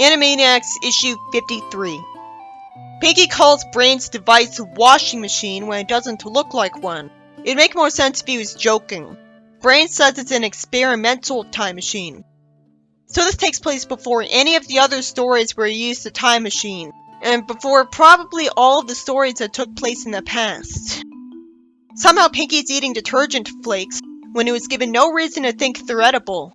Animaniacs issue 53. Pinky calls Brain's device a washing machine when it doesn't look like one. It'd make more sense if he was joking. Brain says it's an experimental time machine. So this takes place before any of the other stories where he used the time machine, and before probably all of the stories that took place in the past. Somehow Pinky's eating detergent flakes when he was given no reason to think they're edible.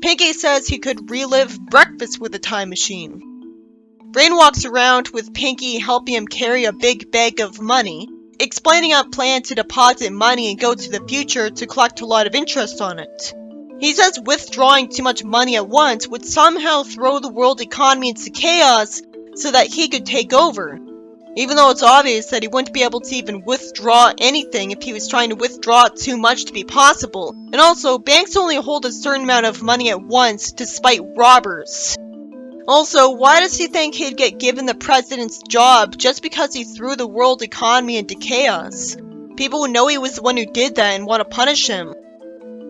Pinky says he could relive breakfast with a time machine. Brain walks around with Pinky helping him carry a big bag of money, explaining a plan to deposit money and go to the future to collect a lot of interest on it. He says withdrawing too much money at once would somehow throw the world economy into chaos so that he could take over, even though it's obvious that he wouldn't be able to even withdraw anything if he was trying to withdraw too much to be possible. And also, banks only hold a certain amount of money at once to spite robbers. Also, why does he think he'd get given the president's job just because he threw the world economy into chaos? People would know he was the one who did that and want to punish him.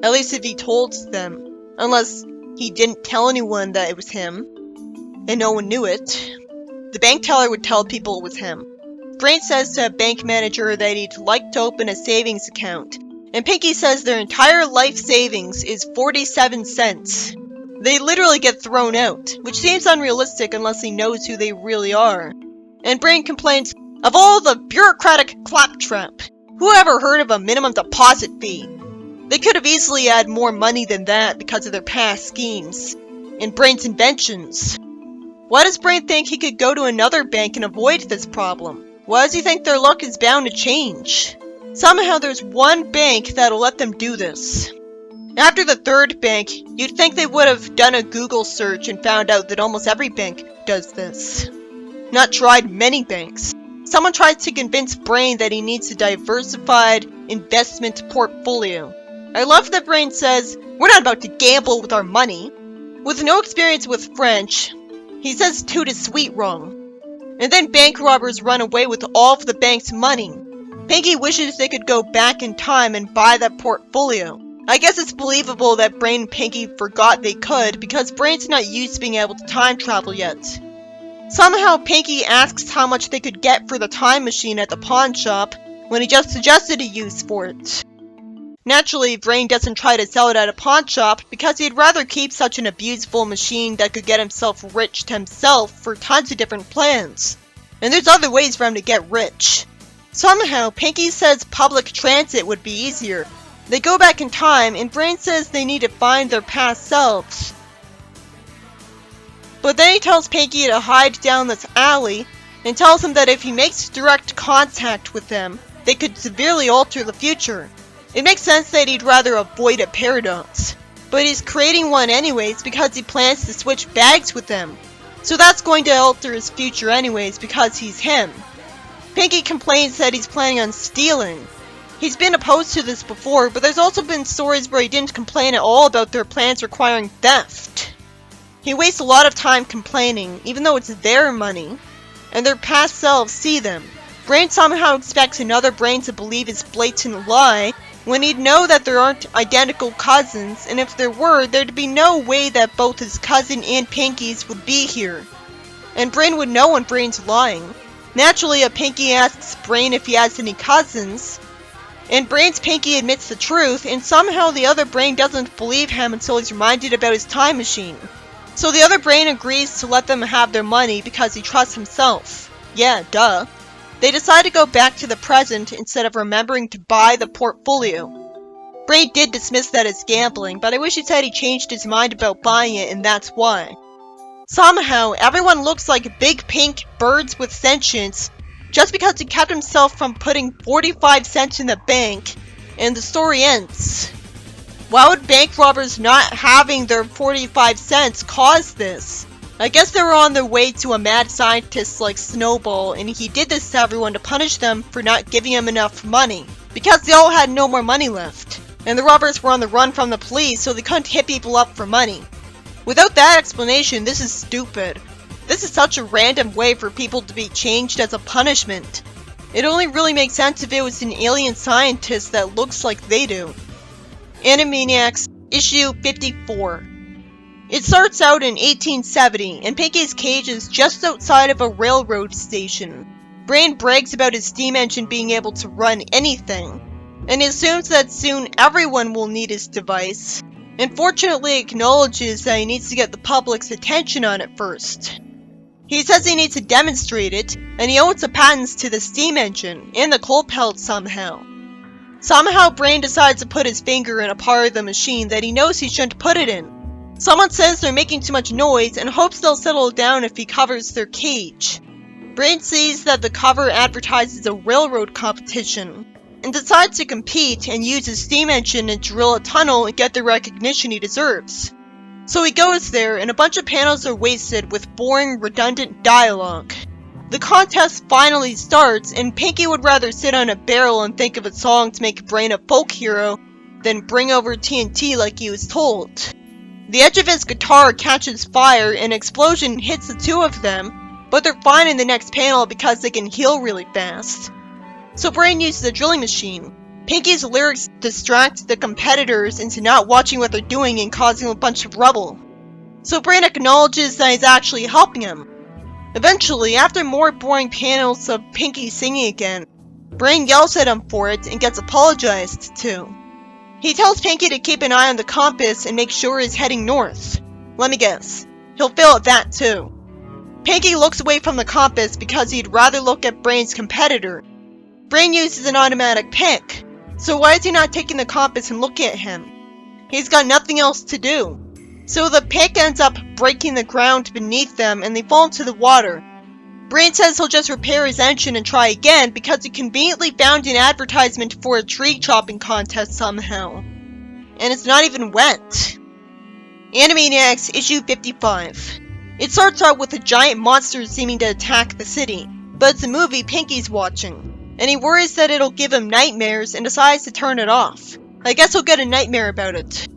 At least if he told them. Unless he didn't tell anyone that it was him, and no one knew it. The bank teller would tell people it was him. Brain says to a bank manager that he'd like to open a savings account, and Pinky says their entire life savings is 47 cents. They literally get thrown out, which seems unrealistic unless he knows who they really are. And Brain complains, "Of all the bureaucratic claptrap, who ever heard of a minimum deposit fee? They could have easily had more money than that because of their past schemes, and Brain's inventions. Why does Brain think he could go to another bank and avoid this problem? Why does he think their luck is bound to change? Somehow there's one bank that'll let them do this." After the third bank, you'd think they would have done a Google search and found out that almost every bank does this. Not tried many banks. Someone tried to convince Brain that he needs a diversified investment portfolio. I love that Brain says, "We're not about to gamble with our money." With no experience with French, he says "toot is sweet" wrong. And then bank robbers run away with all of the bank's money. Pinky wishes they could go back in time and buy that portfolio. I guess it's believable that Brain and Pinky forgot they could because Brain's not used to being able to time travel yet. Somehow Pinky asks how much they could get for the time machine at the pawn shop when he just suggested a use for it. Naturally, Brain doesn't try to sell it at a pawn shop because he'd rather keep such an abusable machine that could get himself rich to himself for tons of different plans. And there's other ways for him to get rich. Somehow, Pinky says public transit would be easier. They go back in time, and Brain says they need to find their past selves. But then he tells Pinky to hide down this alley, and tells him that if he makes direct contact with them, they could severely alter the future. It makes sense that he'd rather avoid a paradox. But he's creating one anyways because he plans to switch bags with them. So that's going to alter his future anyways because he's him. Pinky complains that he's planning on stealing. He's been opposed to this before, but there's also been stories where he didn't complain at all about their plans requiring theft. He wastes a lot of time complaining, even though it's their money, and their past selves see them. Brain somehow expects another Brain to believe his blatant lie, when he'd know that there aren't identical cousins, and if there were, there'd be no way that both his cousin and Pinky's would be here. And Brain would know when Brain's lying. Naturally, a Pinky asks Brain if he has any cousins, and Brain's Pinky admits the truth, and somehow the other Brain doesn't believe him until he's reminded about his time machine. So the other Brain agrees to let them have their money because he trusts himself. Yeah, duh. They decide to go back to the present instead of remembering to buy the portfolio. Brain did dismiss that as gambling, but I wish he said he changed his mind about buying it and that's why. Somehow, everyone looks like big pink birds with sentience just because he kept himself from putting 45 cents in the bank, and the story ends. Why would bank robbers not having their 45 cents cause this? I guess they were on their way to a mad scientist like Snowball, and he did this to everyone to punish them for not giving him enough money, because they all had no more money left. And the robbers were on the run from the police, so they couldn't hit people up for money. Without that explanation, this is stupid. This is such a random way for people to be changed as a punishment. It only really makes sense if it was an alien scientist that looks like they do. Animaniacs issue 54. It starts out in 1870, and Pinky's cage is just outside of a railroad station. Brain brags about his steam engine being able to run anything, and assumes that soon everyone will need his device, and fortunately acknowledges that he needs to get the public's attention on it first. He says he needs to demonstrate it, and he owns the patents to the steam engine and the coal pellets somehow. Somehow Brain decides to put his finger in a part of the machine that he knows he shouldn't put it in. Someone says they're making too much noise and hopes they'll settle down if he covers their cage. Brain sees that the cover advertises a railroad competition, and decides to compete and use his steam engine to drill a tunnel and get the recognition he deserves. So he goes there, and a bunch of panels are wasted with boring, redundant dialogue. The contest finally starts, and Pinky would rather sit on a barrel and think of a song to make Brain a folk hero than bring over TNT like he was told. The edge of his guitar catches fire and an explosion hits the two of them, but they're fine in the next panel because they can heal really fast. So Brain uses a drilling machine. Pinky's lyrics distract the competitors into not watching what they're doing and causing a bunch of rubble. So Brain acknowledges that he's actually helping him. Eventually, after more boring panels of Pinky singing again, Brain yells at him for it and gets apologized to. He tells Pinky to keep an eye on the compass and make sure he's heading north. Let me guess, he'll fail at that too. Pinky looks away from the compass because he'd rather look at Brain's competitor. Brain uses an automatic pick, so why is he not taking the compass and looking at him? He's got nothing else to do. So the pick ends up breaking the ground beneath them and they fall into the water. Brain says he'll just repair his engine and try again because he conveniently found an advertisement for a tree chopping contest somehow. And it's not even wet. Animaniacs issue 55. It starts out with a giant monster seeming to attack the city, but it's a movie Pinky's watching, and he worries that it'll give him nightmares and decides to turn it off. I guess he'll get a nightmare about it.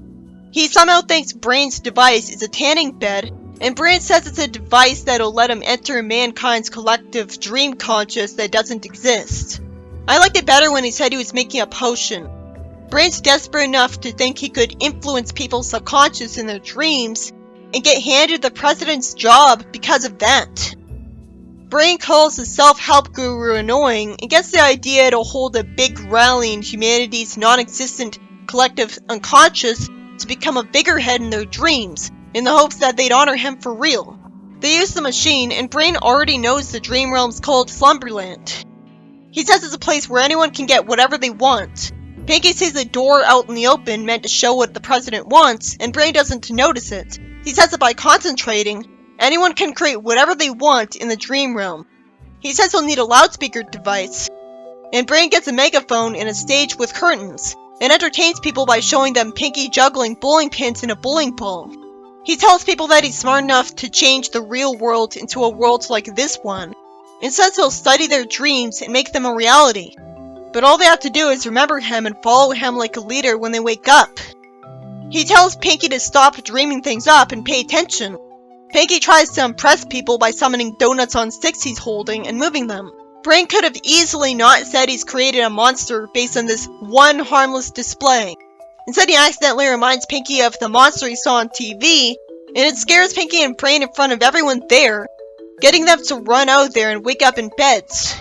He somehow thinks Brain's device is a tanning bed, and Brain says it's a device that'll let him enter mankind's collective dream conscious that doesn't exist. I liked it better when he said he was making a potion. Brain's desperate enough to think he could influence people's subconscious in their dreams, and get handed the president's job because of that. Brain calls the self-help guru annoying, and gets the idea to hold a big rally in humanity's non-existent collective unconscious to become a figurehead in their dreams, in the hopes that they'd honor him for real. They use the machine, and Brain already knows the dream realm's called Slumberland. He says it's a place where anyone can get whatever they want. Pinky sees a door out in the open meant to show what the president wants, and Brain doesn't notice it. He says that by concentrating, anyone can create whatever they want in the dream realm. He says he'll need a loudspeaker device, and Brain gets a megaphone and a stage with curtains, and entertains people by showing them Pinky juggling bowling pins in a bowling ball. He tells people that he's smart enough to change the real world into a world like this one, and says he'll study their dreams and make them a reality. But all they have to do is remember him and follow him like a leader when they wake up. He tells Pinky to stop dreaming things up and pay attention. Pinky tries to impress people by summoning donuts on sticks he's holding and moving them. Brain could have easily not said he's created a monster based on this one harmless display. Instead, he accidentally reminds Pinky of the monster he saw on TV, and it scares Pinky and Brain in front of everyone there, getting them to run out there and wake up in beds.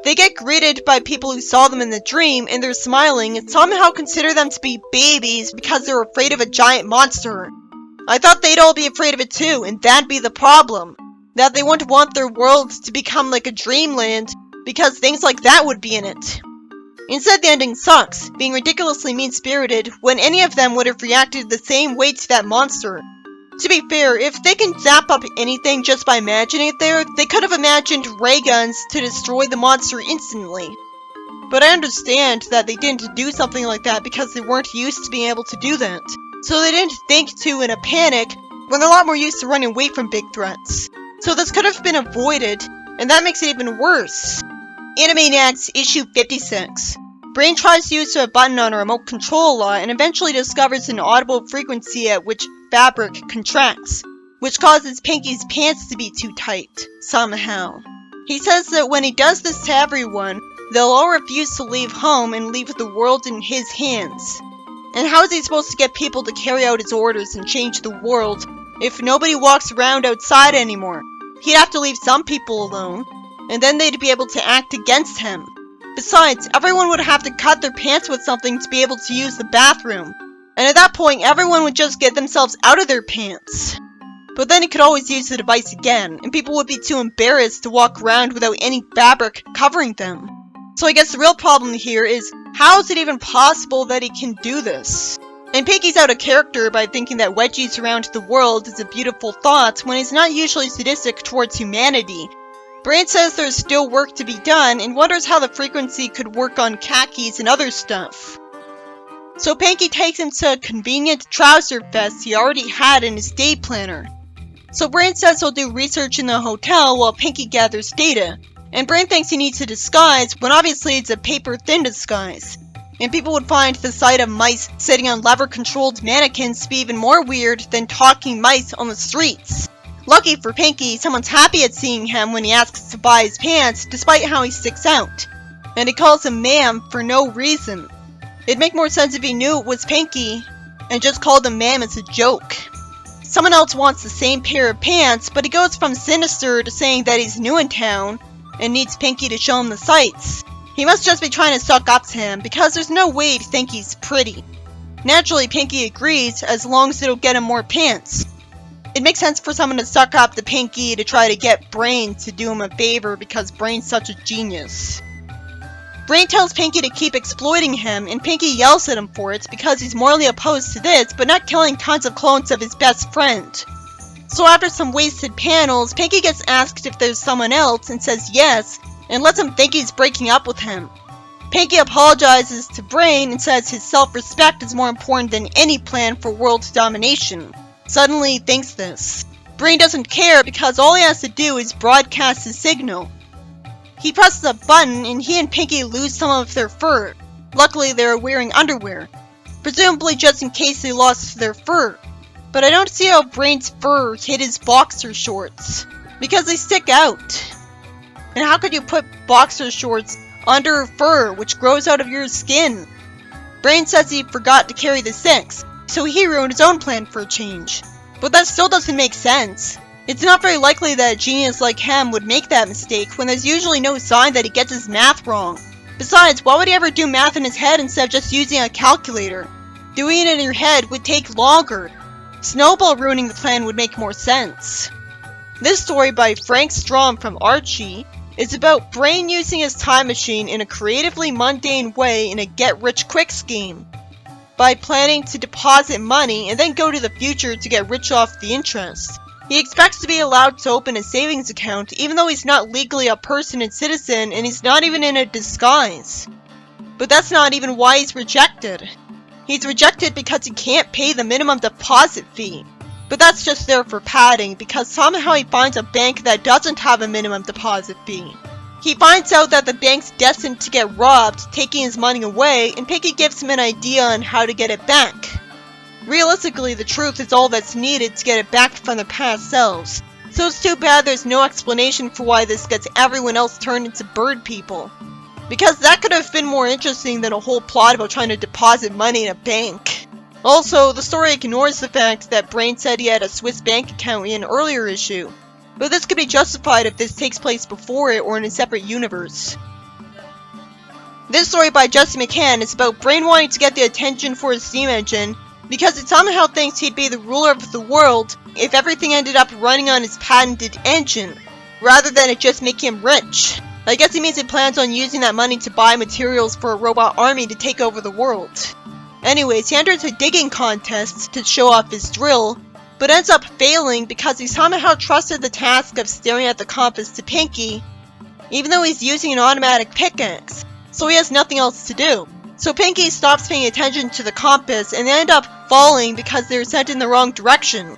They get greeted by people who saw them in the dream, and they're smiling and somehow consider them to be babies because they're afraid of a giant monster. I thought they'd all be afraid of it too, and that'd be the problem. That they wouldn't want their world to become like a dreamland, because things like that would be in it. Instead, the ending sucks, being ridiculously mean-spirited when any of them would have reacted the same way to that monster. To be fair, if they can zap up anything just by imagining it there, they could have imagined ray guns to destroy the monster instantly. But I understand that they didn't do something like that because they weren't used to being able to do that. So they didn't think to in a panic when they're a lot more used to running away from big threats. So this could have been avoided, and that makes it even worse. Animaniacs issue 56. Brain tries to use a button on a remote control a lot and eventually discovers an audible frequency at which fabric contracts, which causes Pinky's pants to be too tight, somehow. He says that when he does this to everyone, they'll all refuse to leave home and leave the world in his hands. And how is he supposed to get people to carry out his orders and change the world if nobody walks around outside anymore. He'd have to leave some people alone, and then they'd be able to act against him. Besides, everyone would have to cut their pants with something to be able to use the bathroom. And at that point, everyone would just get themselves out of their pants. But then he could always use the device again, and people would be too embarrassed to walk around without any fabric covering them. So I guess the real problem here is, how is it even possible that he can do this? And Pinky's out of character by thinking that wedgies around the world is a beautiful thought when he's not usually sadistic towards humanity. Brain says there's still work to be done and wonders how the frequency could work on khakis and other stuff. So Pinky takes him to a convenient trouser vest he already had in his day planner. So Brain says he'll do research in the hotel while Pinky gathers data, and Brain thinks he needs a disguise when obviously it's a paper-thin disguise. And people would find the sight of mice sitting on lever-controlled mannequins to be even more weird than talking mice on the streets. Lucky for Pinky, someone's happy at seeing him when he asks to buy his pants despite how he sticks out. And he calls him ma'am for no reason. It'd make more sense if he knew it was Pinky and just called him ma'am as a joke. Someone else wants the same pair of pants, but he goes from sinister to saying that he's new in town and needs Pinky to show him the sights. He must just be trying to suck up to him because there's no way to think he's pretty. Naturally, Pinky agrees as long as it'll get him more pants. It makes sense for someone to suck up to Pinky to try to get Brain to do him a favor because Brain's such a genius. Brain tells Pinky to keep exploiting him, and Pinky yells at him for it because he's morally opposed to this, but not killing tons of clones of his best friend. So after some wasted panels, Pinky gets asked if there's someone else and says yes, and lets him think he's breaking up with him. Pinky apologizes to Brain and says his self-respect is more important than any plan for world domination. Suddenly he thinks this. Brain doesn't care because all he has to do is broadcast his signal. He presses a button and he and Pinky lose some of their fur. Luckily they are wearing underwear, presumably just in case they lost their fur. But I don't see how Brain's fur hit his boxer shorts, because they stick out. And how could you put boxer shorts under fur which grows out of your skin? Brain says he forgot to carry the six, so he ruined his own plan for a change. But that still doesn't make sense. It's not very likely that a genius like him would make that mistake when there's usually no sign that he gets his math wrong. Besides, why would he ever do math in his head instead of just using a calculator? Doing it in your head would take longer. Snowball ruining the plan would make more sense. This story by Frank Strom from Archie is about Brain using his time machine in a creatively mundane way in a get-rich-quick scheme. By planning to deposit money and then go to the future to get rich off the interest. He expects to be allowed to open a savings account even though he's not legally a person and citizen and he's not even in a disguise. But that's not even why he's rejected. He's rejected because he can't pay the minimum deposit fee. But that's just there for padding because somehow he finds a bank that doesn't have a minimum deposit fee. He finds out that the bank's destined to get robbed, taking his money away, and Pinky gives him an idea on how to get it back. Realistically, the truth is all that's needed to get it back from the past selves. So it's too bad there's no explanation for why this gets everyone else turned into bird people. Because that could have been more interesting than a whole plot about trying to deposit money in a bank. Also, the story ignores the fact that Brain said he had a Swiss bank account in an earlier issue. But this could be justified if this takes place before it or in a separate universe. This story by Jesse McCann is about Brain wanting to get the attention for his steam engine because it somehow thinks he'd be the ruler of the world if everything ended up running on his patented engine, rather than it just making him rich. I guess he means he plans on using that money to buy materials for a robot army to take over the world. Anyways, he enters a digging contest to show off his drill, but ends up failing because he somehow trusted the task of staring at the compass to Pinky, even though he's using an automatic pickaxe, so he has nothing else to do. So Pinky stops paying attention to the compass and they end up falling because they're sent in the wrong direction.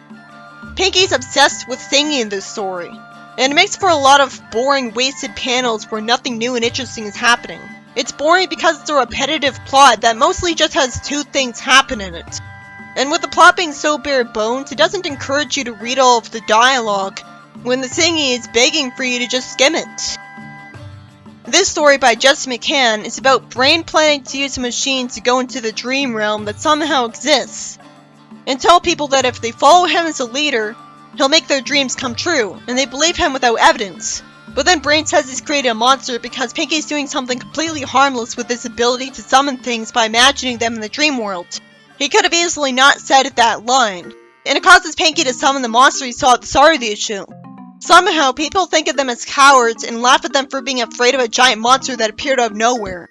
Pinky's obsessed with singing in this story, and it makes for a lot of boring, wasted panels where nothing new and interesting is happening. It's boring because it's a repetitive plot that mostly just has two things happen in it. And with the plot being so bare bones, it doesn't encourage you to read all of the dialogue, when the singing is begging for you to just skim it. This story by Jesse McCann is about Brain planning to use a machine to go into the dream realm that somehow exists. and tell people that if they follow him as a leader, he'll make their dreams come true, and they believe him without evidence. But then Brain says he's created a monster because Pinky's doing something completely harmless with his ability to summon things by imagining them in the dream world. He could have easily not said that line, and it causes Pinky to summon the monster he saw at the start of the issue. Somehow, people think of them as cowards and laugh at them for being afraid of a giant monster that appeared out of nowhere.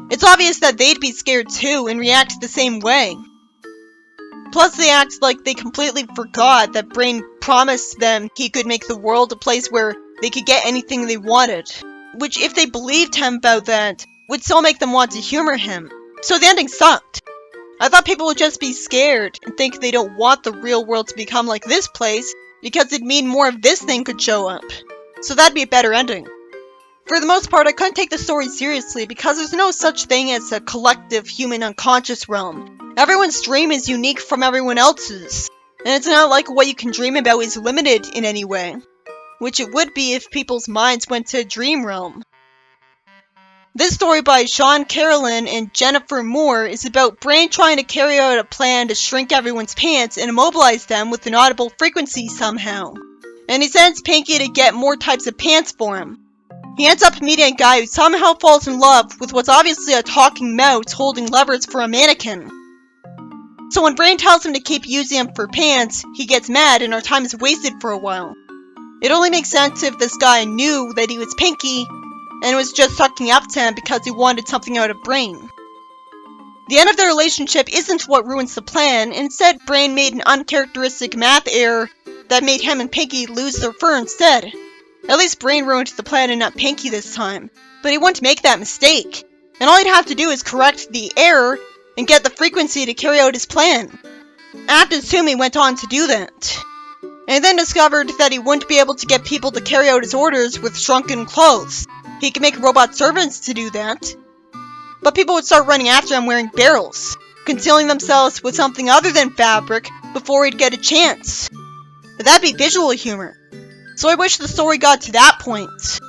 It's obvious that they'd be scared too and react the same way. Plus, they act like they completely forgot that Brain promised them he could make the world a place where they could get anything they wanted. Which, if they believed him about that, would still make them want to humor him. So the ending sucked. I thought people would just be scared and think they don't want the real world to become like this place because it'd mean more of this thing could show up. So that'd be a better ending. For the most part, I couldn't take the story seriously because there's no such thing as a collective human unconscious realm. Everyone's dream is unique from everyone else's, and it's not like what you can dream about is limited in any way, which it would be if people's minds went to a dream realm. This story by Sean Carolyn and Jennifer Moore is about Brain trying to carry out a plan to shrink everyone's pants and immobilize them with an audible frequency somehow. And he sends Pinky to get more types of pants for him. He ends up meeting a guy who somehow falls in love with what's obviously a talking mouse holding levers for a mannequin. So when Brain tells him to keep using them for pants, he gets mad and our time is wasted for a while. It only makes sense if this guy knew that he was Pinky and was just sucking up to him because he wanted something out of Brain. The end of their relationship isn't what ruins the plan. Instead, Brain made an uncharacteristic math error that made him and Pinky lose their fur instead. At least Brain ruined the plan and not Pinky this time, but he wouldn't make that mistake. And all he'd have to do is correct the error and get the frequency to carry out his plan. I have to assume he went on to do that. And he then discovered that he wouldn't be able to get people to carry out his orders with shrunken clothes. He could make robot servants to do that. But people would start running after him wearing barrels, concealing themselves with something other than fabric before he'd get a chance. But that'd be visual humor. So I wish the story got to that point.